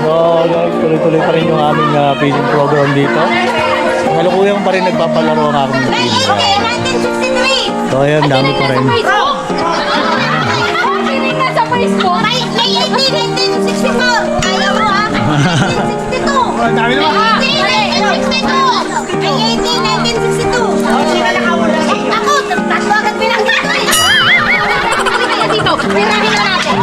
So guys, tuloy-tuloy pa rin yung aming feeding program dito. Malukuyang pa rin nagpapalaro ang aking team. So ayan, dami pa rin. May 1964. Ayaw mo ha? 1962. Ang dami naman. 1962. May 1962. Ako, tatlo agad pinanggit ko eh. Dito, pirahin na natin.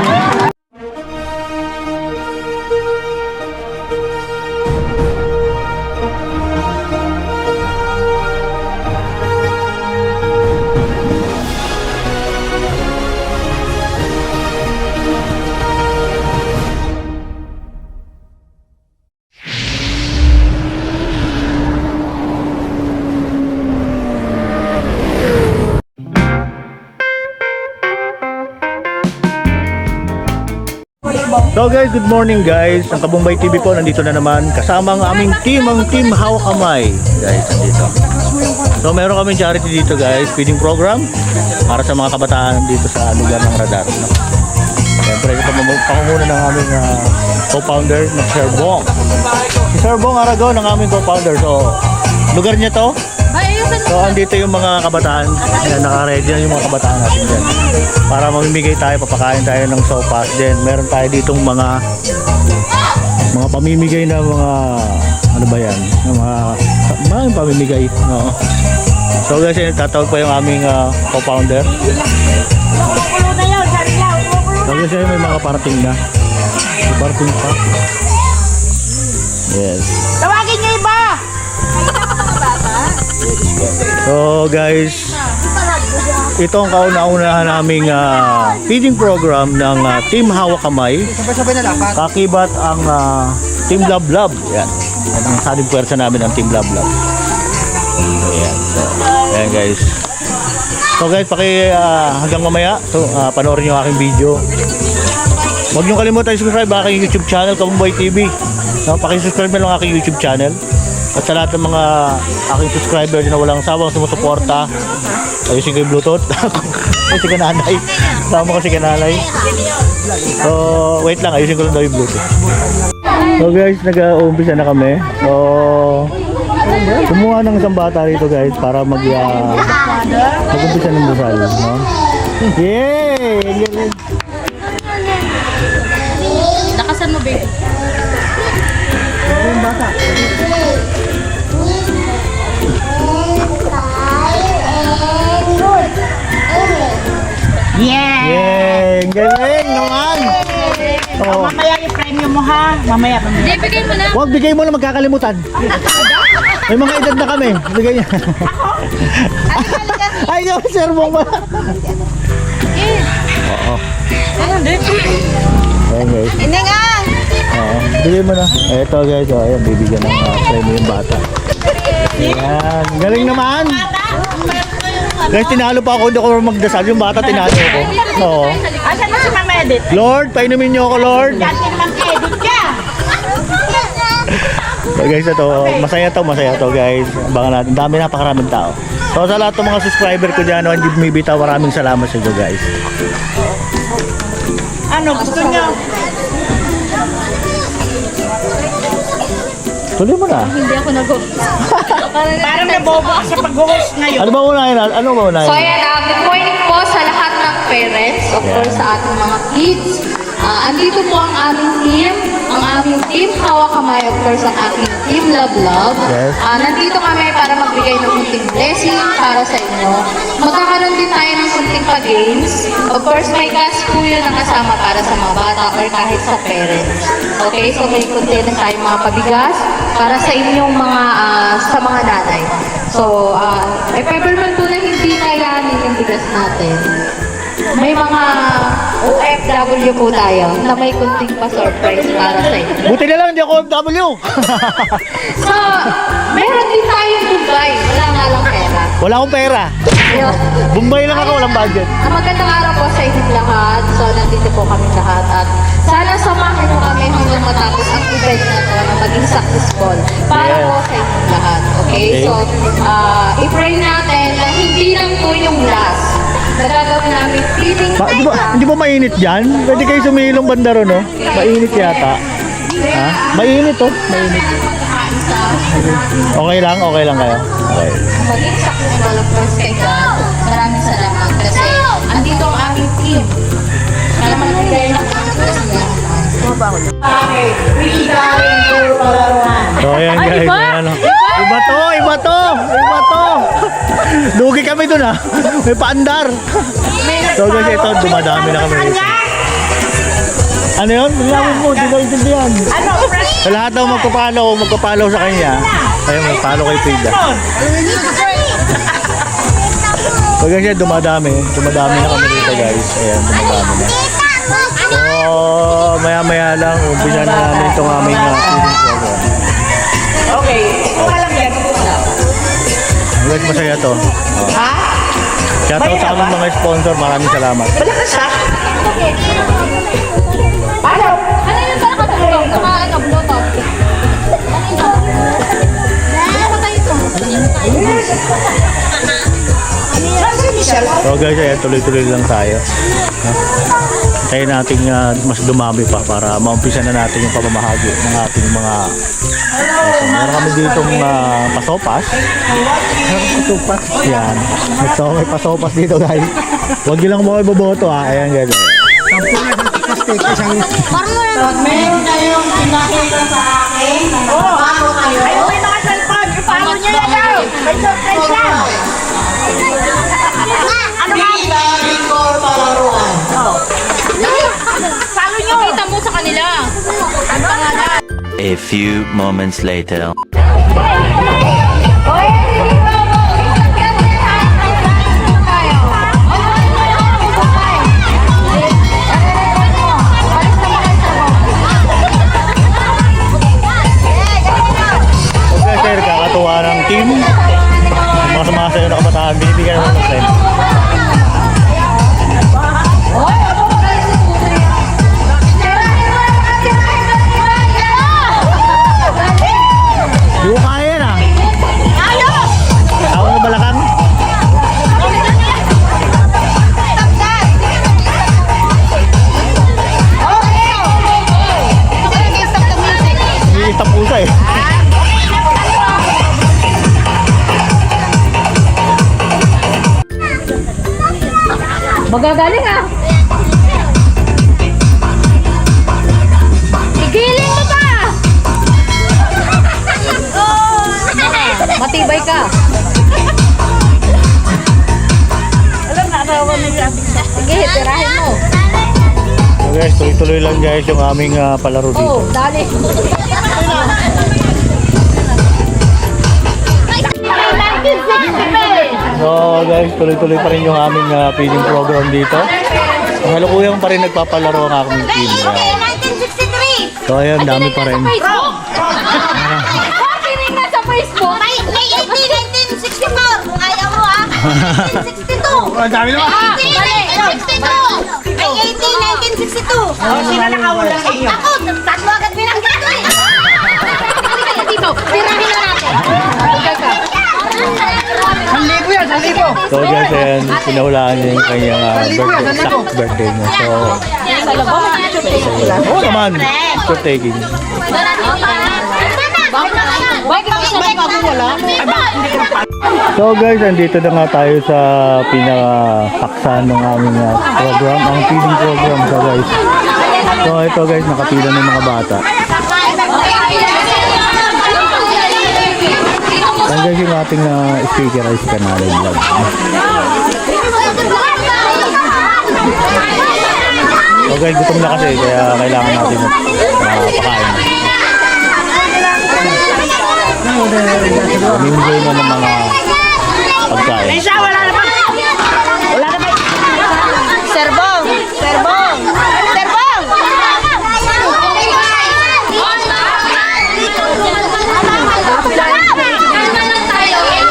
So guys, good morning guys. Ang Kabumbay TV po nandito na naman. Kasama ang aming team, ang Team Hawak Kamay. Guys, nandito. So meron kaming charity dito guys, feeding program para sa mga kabataan dito sa lugar ng Radar. Siyempre, ito pangunguna ng aming co-founder na Sir Bong. Si Sir Bong Aragon ang aming co-founder. So, lugar niya to. So, andito yung mga kabataan. Ayan, naka-ready na yung mga kabataan natin dyan. Para mamimigay tayo, papakain tayo ng sopas din. Meron tayo ditong mga pamimigay na mga, ano ba yan? Mga pamimigay. No? So guys, tatawag pa yung aming co-founder. So guys, may mga parating na. May parating pa. Yes. Tawagin niyo iba! So guys, ito ang kauna-unahan naming feeding program ng Team Hawak Kamay. Kakibat ang Team Love Love. Yan. Yan ang saling puwersa namin ng Team Love Love. Ayan. So, ayan guys. So guys, hanggang mamaya, so, panoorin nyo aking video. Huwag nyo kalimutan i-subscribe aking YouTube channel, Kabumbay TV. No, pakisubscribe na lang aking YouTube channel. At sa lahat ng mga aking subscriber na walang sawang sumusuporta, ayusin ko yung Bluetooth. Ayusin ko nanay. Sama ko si kananay. So, wait lang. Ayusin ko lang daw yung Bluetooth. So guys, nag-uumpisa na kami. So, kumuha ng isang bata rito guys para mag-umpisa ng dasal. No? Yay! Nakasan mo, babe? Yung bata. Yeah! Yay! Galing naman! Oh. Mamaya yung premium mo ha. Mamaya. Hindi, bigay mo na. Huwag bigay mo na magkakalimutan. May mga edad na kami. Bigay niya. Ay, yung sermong ba? Oo. Ayan guys. Hindi nga! Oo. Bigay mo na. Eto guys. Oh, ayan, bibigyan ng premium yung bata. Ayan. Galing naman. Guys, tinalo pa ako. Hindi ako magdasal. Yung bata, tinalo ako. Oo. Asan mo si Mama Edith? Lord, painumin niyo ako, Lord. Dati naman edit ka! So guys, ito, masaya to guys. Abangan natin, dami, napakaraming tao. So sa lahat ng mga subscriber ko dyan, hindi bumibitaw, maraming salamat sa inyo guys. Ano, gusto niyo? Tuloy mo na. Hindi ako nag-host. Parang nabobo ako sa pag-host ngayon. Ano ba unahin? Ano ba unahin? So ayan, good morning po sa lahat ng parents, of course sa ating mga kids. Andito po ang aming team Hawak Kamay, of course ang aking Team Love Love. Yes. Nandito kami para magbigay ng munting blessing para sa inyo. Magkakaroon din tayo ng munting pa-games. Of course, may cash po yun na kasama para sa mga bata or kahit sa parents. Okay, so may kunti na tayong mga pabigas para sa inyong sa mga nanay. So, peppermint po na hindi kayanin yung bigas natin. May mga OFW po tayo na may kunting pa-surprise para sa inyo. Buti na lang, hindi ako OFW. So, meron din tayong Dubai. Wala nga lang pera. Wala akong pera. Yun. Bombay lang ako, walang budget. Magandang araw po sa inyong lahat. So, nandito po kami lahat. At sana samahan nyo kami hanggang matapos ang event na to na maging successful. Para Yes. po sa inyong lahat. Okay? Okay. So, i-pray natin na hindi lang po yung last. Nagagawin namin feeding Sino Hindi ba mainit dyan? Pwede kayo sumilong banda ron, no? Mainit yata. Ha? Mainit, oh. Mainit. Okay lang kayo. Okay. Maging sacrifice kay God. Maraming salamat kasi andito ang aming team. Alam mo nagbigay ng So, ayan guys. Ano. Iba to. Dugi kami dun, ha. May paandar. So guys, ito, dumadami na kami rito. Ano yun? Bilangin mo, di ko intindihan. Sa lahat daw magpapalaw sa kanya. Ayun, magpapalaw kay Frida. So guys, yan, dumadami na kami rito guys. Ayan, dumadami na. So, maya lang, umpisa na namin itong aming feeding program. Okay. Walang yan. Guys, masaya to. Ha? Shoutout sa aming mga sponsor, maraming salamat. Wala ka siya? Ano? Ano yun pala katulong? Ano, Bluetooth? Ano tayo ito? Saan si Michelle? So guys, ayan, tuloy-tuloy lang tayo. Kaya natin mas dumami pa para maumpisa na natin yung pamamahagi ng ating mga so, meron kami ditong pasopas. Yan. So may pasopas dito guys. Huwag nyo lang mo iboboto ha. Ayan guys. Meron kayong pinakita sa akin na nakabago kayo. Ay, may mga cellphone. Ipalo niya yan daw. May surprise yan. Ano ba? Record palaruan. Palo niyo. Kita mo sa kanila. Ang pangalan. A few moments later. Okay sir, kakatuwa ng team. Mga sumasayo na kabataan, binibigyan naman ng friend. Di ko kaya yan ah. Ako na balakang. Hindi tapusa eh. Magagaling ah. Igilin mo pa. Matibay ka. Alam na, arawan na yan. Sige, tirahin mo. So guys, tuloy-tuloy lang guys yung aming palaro dito. Oh, dali. So guys, tuloy-tuloy pa rin yung aming feeding program dito. Halukuyang pa rin nagpapalaro ang aking team. So ayan, dami pa rin. Tinignan sa Facebook. May 1964. Kung ayaw mo ha. 1962. Ang dami naman. May 1962. May 1962. Oh, sino nakawala sa iyo? Ako, tatlo agad binanggit ko eh. Dito, tirahin na natin. So guys, ayan, pinahulaan niya yung kanyang birthday niya. So, oo naman, for taking. So guys, andito na nga tayo sa pinaka-paksan ng aming program, ang feeding program sa guys. So ito guys, nakapila ng mga bata. Yan guys yung ating speakerized kanal vlog. So guys, gutom na kasi kaya kailangan natin pakain. Enjoy na ng mga pagkain. Lisa, wala na ba? Wala na ba? Serbong! Serbong! Serbong!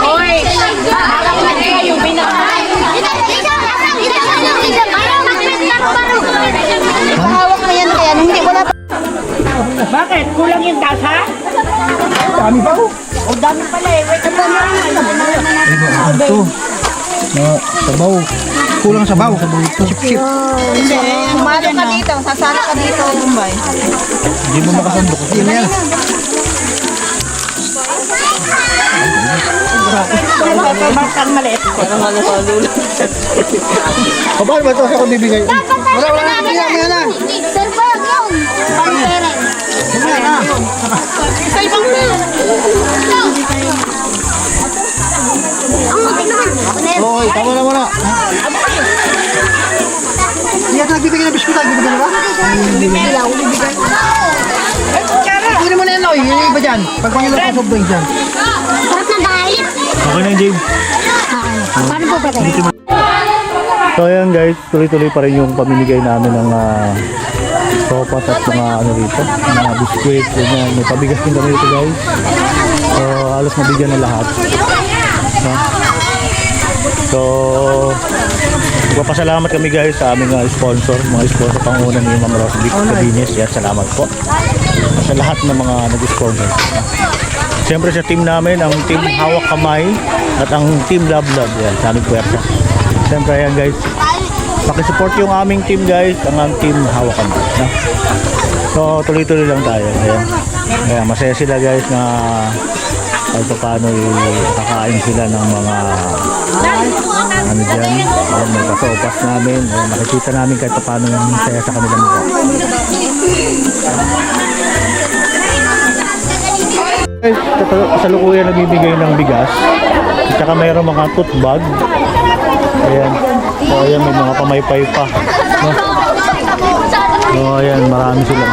Hoy! Yung Hawak mo yan kaya hindi mo na bakit? Kulang yung tasa? Dami pa ko. O dami pala eh. Wait, ito na. Ito. Sabaw. Kulang sa baw. Chip-chip. Sumalo ka dito, sasala ka dito, Bombay. Hindi mo makasandok. Hindi na yan. Bakit maliit? Paano ba ito sa kung bibigay? Wala. Bigyan na. Sir Bob, yun. Pang-parent. Sa ibang Okay, tama na muna. Hindi natin nagbibigay ng biskuit. Bibigyan na ba? Kunin mo na yan, Noy. Yung iba dyan. Pagpangilap ka soft drinks dyan. Sarap na dahil. Okay na, James. Paano po ba tayo? So ayan guys, tuloy-tuloy pa rin yung pamimigay namin ng sopas at mga ano rito, mga biskuit, ganyan. May pabigas din kami rito guys. So halos nabigyan na lahat. No? So magpapasalamat kami guys sa aming sponsor, mga sponsor panguna ni Ma'am Rosvic Cabines. Yan, salamat po sa lahat ng mga nag-sponsor. Siyempre sa team namin, ang team Hawak Kamay at ang team Love Love. Yan, sa aming puwersa. Siyempre yan guys, pakisupport yung aming team guys, ang team Hawak Kamay. No? So tuloy-tuloy lang tayo. Ayan. Ayan, masaya sila guys na kahit pa paano kakain sila ng mga ano dyan. Ayan, may kasopas namin. Ayan, nakikita namin kahit pa paano yung saya sa kanilang mukha. Guys, kasalukuyan nagbibigay ng bigas. At saka mayroong mga tote bag. Ayan. So ayan, may mga pamaypay pa. No? So ayan, marami sila.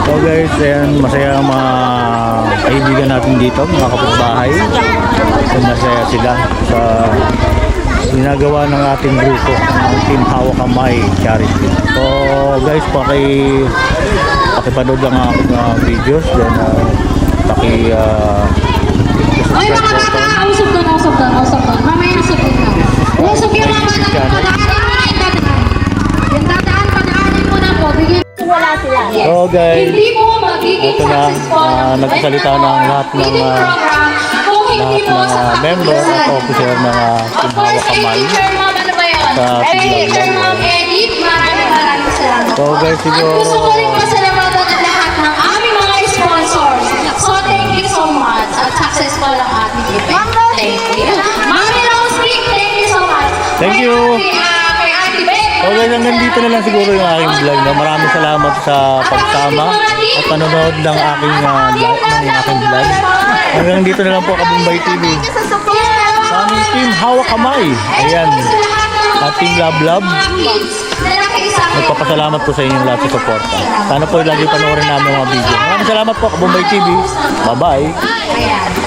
So guys, ayan, masaya ang mga kaibigan natin dito, mga kapitbahay. So masaya sila sa ginagawa ng ating grupo, ng Team Hawak Kamay Charity. So guys, pakipanood lang ang aking videos, then Ay, mga bata, usap doon. Mamaya sabihin na. Usap yung mga bata, padaanin mo na po. Bigyan Wala sila. So guys, Hindi mo magiging ito na, successful ang nagsasalita na ang lahat ng feeding program kung hindi mo member at officer ng Team Of course, Hawak Kamay. kay Teacher Mom, ano ba yun? Sa Kay Team Teacher Love Mom Love. Edith, maraming salamat. So guys, At gusto ko rin pasalamatan ang lahat ng aming mga sponsors. So thank you so much at successful ang ating event. Thank you. Mami Rose Vic, thank you so much. Thank you. Kay Ate Beth. So guys, hanggang dito na lang siguro yung aking vlog. No? Maraming salamat sa pagsama at panonood ng aking vlog. Hanggang dito na lang po, Kabumbay TV. Sa aming Team Hawak Kamay. Ayan. At Team Love Love. Nagpapasalamat po sa inyong lahat sa suporta. Sana po lagi panoorin namin mga video. Maraming salamat po, Kabumbay TV. Bye-bye. Ayan.